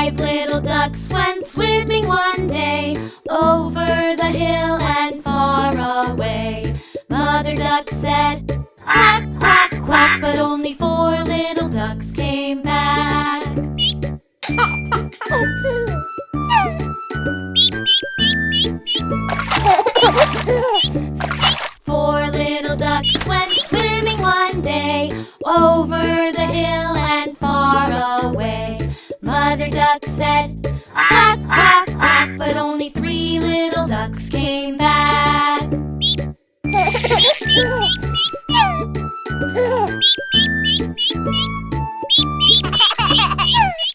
5 little ducks went swimming one day, over the hill and far away. Mother duck said, "Quack, quack, quack," but only 4 little ducks came back. 4 little ducks went swimming one day, over the hill and far away. Mother duck said, "Quack, quack, quack," but only 3 little ducks came back.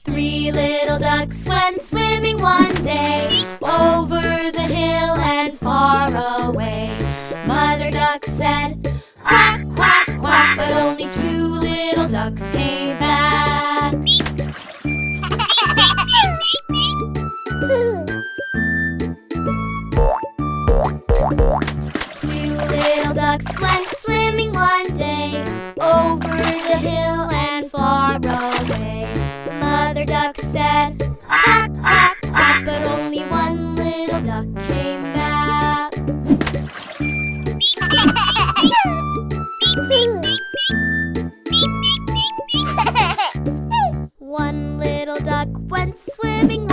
3 little ducks went swimming one day, over the hill and far away. Mother duck said, "Quack, quack, quack," but only 2 little ducks came back. 2 little ducks went swimming one day, over the hill and far away. Mother duck said, "Quack, quack, quack," but only 1 little duck came back. 1 little duck went swimming